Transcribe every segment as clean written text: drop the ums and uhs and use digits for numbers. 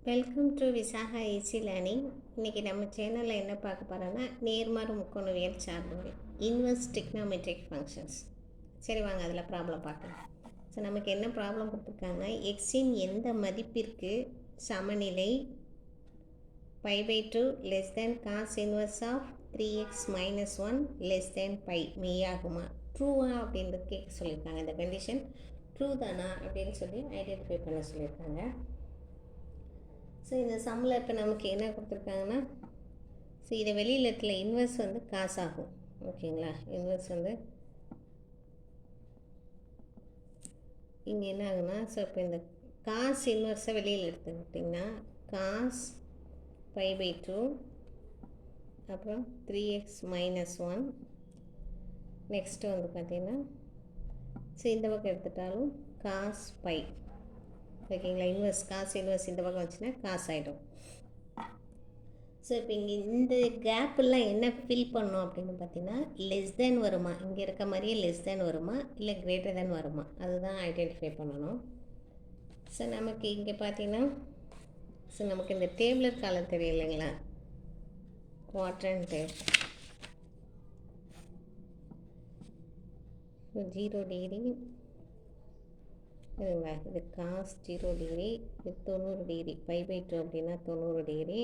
Welcome to Visakha easy learning. இன்றைக்கி நம்ம சேனலில் என்ன பார்க்க போகிறோன்னா நேர்மாறு முக்கோணவியல் சார்புகள் இன்வெர்ஸ் டிக்னாமெட்ரிக் ஃபங்க்ஷன்ஸ். சரி வாங்க அதில் ப்ராப்ளம் பார்க்கலாம். ஸோ நமக்கு என்ன ப்ராப்ளம் கொடுத்துருக்காங்கன்னா எக்ஸின் எந்த மதிப்பிற்கு சமநிலை π/2 less than cos inverse of 3x - 1 less than pi மெய்யாகுமா ட்ரூவா அப்படின்றது கேட்க சொல்லியிருக்காங்க. இந்த கண்டிஷன் ட்ரூ தானா அப்படின்னு சொல்லி ஐடென்டிஃபை பண்ண சொல்லியிருக்காங்க. ஸோ இந்த சம்மில் இப்போ நமக்கு என்ன கொடுத்துருக்காங்கன்னா, ஸோ இதை வெளியில் இருக்கிற இன்வெர்ஸ் வந்து காசு ஆகும். ஓகேங்களா, இன்வெர்ஸ் வந்து இங்கே என்ன ஆகுனா, ஸோ இப்போ இந்த காஸ் இன்வெர்ஸை வெளியில் எடுத்துக்கிட்டிங்கன்னா காஸ் π/2 அப்புறம் 3x - 1 நெக்ஸ்ட்டு வந்து பார்த்திங்கன்னா ஸோ இந்த பக்கம் எடுத்துட்டாலும் காஸ் பை. ஓகேங்களா, இன்வெர்ஸ் காசு இன்வெர்ஸ் இந்த பக்கம் வச்சுன்னா காசு ஆகிடும். ஸோ இப்போ இங்கே இந்த கேப்பெல்லாம் என்ன ஃபில் பண்ணோம் அப்படின்னு பார்த்தீங்கன்னா லெஸ் தேன் வருமா, இங்கே இருக்க மாதிரியே லெஸ் தேன் வருமா இல்லை கிரேட்டர் தேன் வருமா அதுதான் ஐடென்டிஃபை பண்ணணும். ஸோ நமக்கு இங்கே பார்த்தீங்கன்னா ஸோ நமக்கு இந்த டேபிளர் காலம் தெரியும் இல்லைங்களா, குவாட்ரண்ட்டு 0 டிகிரி இதுங்களா, இது காஸ் 0 டிகிரி, இது 90 டிகிரி, π/2 அப்படின்னா 90 டிகிரி,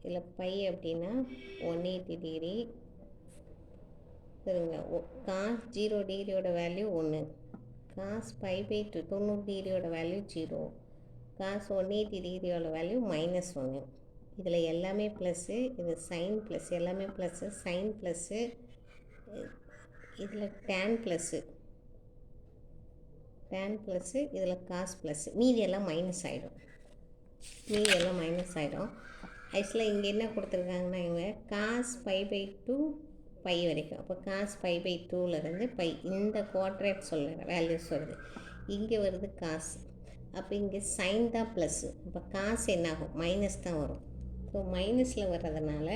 இல்லை பை அப்படின்னா 180 டிகிரி. சரிங்களா, காஸ் 0 டிகிரியோட வேல்யூ 1, காஸ் π/2 90 டிகிரியோட வேல்யூ 0, காஸ் 180 டிகிரியோட வேல்யூ -1. இதில் எல்லாமே ப்ளஸ்ஸு, இது சைன் ப்ளஸ், எல்லாமே ப்ளஸ்ஸு, சைன் ப்ளஸ்ஸு, இதில் டேன் ப்ளஸ்ஸு, டேன் ப்ளஸ்ஸு, இதில் காஸ் ப்ளஸ்ஸு, மீதி எல்லாம் மைனஸ் ஆகிடும். ஆக்சுவலாக இங்கே என்ன கொடுத்துருக்காங்கன்னா இவங்க காஸ் π/2 பை வரைக்கும், அப்போ காஸ் π/2லேருந்து பை இந்த குவாட்ரேட் சொல்கிற வேல்யூஸ் வருது, இங்கே வருது காசு, அப்போ இங்கே சைன் தான் ப்ளஸ்ஸு, அப்போ காசு என்ன ஆகும் மைனஸ் தான் வரும். ஸோ மைனஸில் வர்றதுனால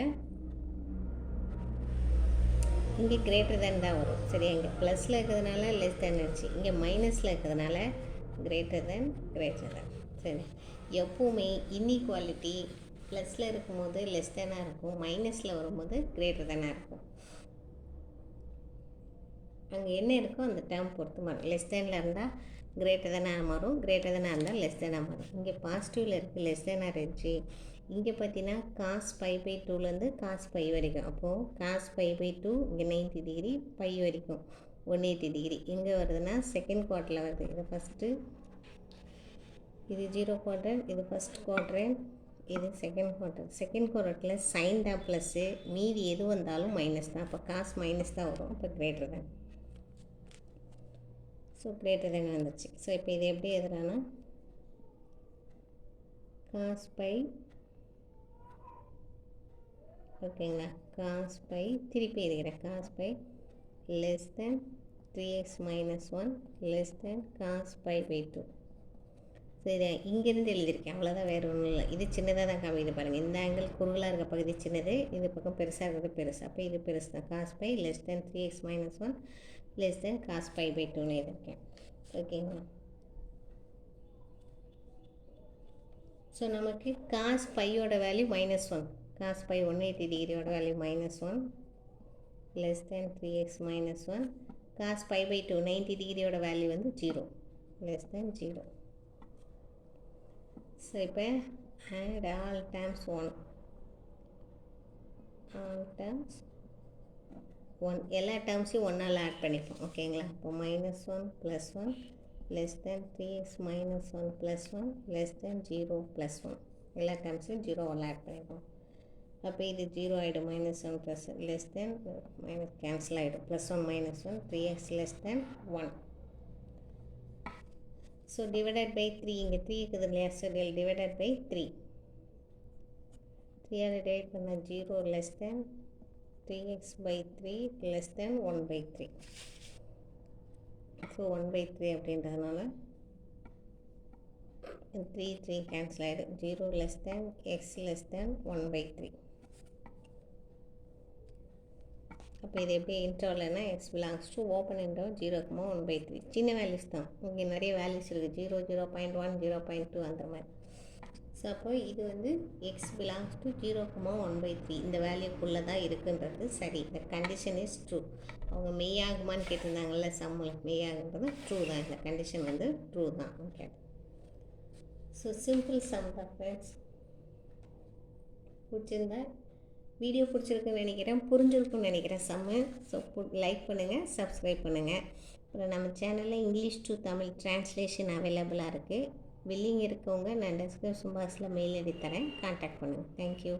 இங்கே கிரேட்டர் தேன் தான் வரும். சரி, இங்கே ப்ளஸில் இருக்கிறதுனால லெஸ் தேன் ஆச்சு, இங்கே மைனஸில் இருக்கிறதுனால கிரேட்டர் தேன். சரி, எப்போவுமே இன்இக்வாலிட்டி ப்ளஸில் இருக்கும்போது லெஸ் தேனாக இருக்கும், மைனஸில் வரும்போது கிரேட்டர் தேனாக இருக்கும். அங்கே என்ன இருக்கோ அந்த டேர்ம் பொறுத்து மாறும். லெஸ் தேனில் இருந்தால் கிரேட்டர் தேனாக மாறும், கிரேட்டர் தேனாக இருந்தால் லெஸ் தேனாக மாறும். இங்கே பாசிட்டிவில் இருக்குது, லெஸ் தேனாக இருந்துச்சு. இங்கே பார்த்தீங்கன்னா காஸ் π/2லேருந்து காஸ் பை வரைக்கும், அப்போது காஸ் π/2 இங்கே 90 டிகிரி, பை வரைக்கும் 180 டிகிரி. எங்கே வருதுன்னா செகண்ட் குவார்ட்டரில் வருது. இது ஃபஸ்ட்டு, இது 0 குவார்ட்டர், இது ஃபஸ்ட் குவார்ட்டர், இது செகண்ட் குவார்ட்டர். செகண்ட் குவார்ட்டரில் சைன் தான் ப்ளஸ்ஸு, மீதி எது வந்தாலும் மைனஸ் தான், அப்போ காஸ் மைனஸ் தான் வரும், அப்போ greater than. So greater than வந்துச்சு. ஸோ இப்போ இது எப்படி எதுறானா காஸ் பை, ஓகேங்களா, காஸ் பை திருப்பி எழுதுகிறேன், cos pi less than 3x - 1 less than cos π/2. சரி, இங்கேருந்து எழுதியிருக்கேன், அவ்வளோதான், வேறு ஒன்றும் இல்லை. இது சின்னதாக தான் காமிக்குது பாருங்கள், இந்த ஆங்கிள் குறுகலாக இருக்க பகுதி சின்னது, இது பக்கம் பெருசாக இருக்கிறது பெருசு, அப்போ இது பெருசு தான். Cos pi less than 3x - 1 less than cos π/2ன்னு எழுதியிருக்கேன். ஓகேங்களா, ஸோ நமக்கு காஸ் பையோட வேல்யூ -1, காஸ் பை 180 டிகிரியோட value -1 less than 3x - 1, cos π/2 90 டிகிரியோட வேல்யூ வந்து 0 லெஸ் தேன் 0. ஸோ இப்போ add all terms 1, all terms 1, எல்லா டேர்ம்ஸையும் 1ஆல் ஆட் பண்ணிப்போம். ஓகேங்களா, இப்போ -1 + 1 less than 3x - 1 + 1 less than 0 + 1, எல்லா டேர்ம்ஸையும் 0ஆல் ஆட் பண்ணிப்போம். அப்போ இது 0 ஆகிடும், -1 plus less than minus cancel ஆகிடும், +1 -1 3x less than 1. So divided by 3, இங்கே 3 இருக்குது இல்லையா, ஸோ டிவைடட் பை 3, 3ஆல் டிவைட் பண்ண 0 less than 3x/3 less than 1/3. So 1/3 அப்படின்றதுனால 3 கேன்சல் ஆகிடும், 0 less than x less than 1/3. அப்போ இது எப்படி இன்டர்வல்னா x belongs to open interval 0, 1/3. சின்ன வேல்யூஸ் தான், இங்கே நிறைய வேல்யூஸ் இருக்குது, 0, 0.1, 0.2 அந்த மாதிரி. ஸோ அப்போ இது வந்து எக்ஸ் பிலாங்ஸ் டு 0,1/3 இந்த வேல்யூக்குள்ளே தான் இருக்குன்றது சரி. இந்த கண்டிஷன் இஸ் ட்ரூ. அவங்க மெய்யாகுமான்னு கேட்டிருந்தாங்கல்ல சம்மில், மெய்யாகுன்றது ட்ரூ தான். இந்த கண்டிஷன் வந்து ட்ரூ தான். ஓகே, ஸோ சிம்பிள் சம் தான் ஃப்ரெண்ட்ஸ். பிடிச்சிருந்தா வீடியோ பிடிச்சிருக்குன்னு நினைக்கிறேன், புரிஞ்சிருக்குன்னு நினைக்கிறேன் சம்மு. ஸோ லைக் பண்ணுங்கள், சப்ஸ்கிரைப் பண்ணுங்கள். அப்புறம் நம்ம சேனலில் இங்கிலீஷ் டு தமிழ் ட்ரான்ஸ்லேஷன் அவைலபிளாக இருக்குது. வில்லிங் இருக்கவங்க நான் டிஸ்கிரிப்ஷன் பாக்ஸில் மெயில் எழுதி தரேன், கான்டாக்ட் பண்ணுங்கள். தேங்க்யூ.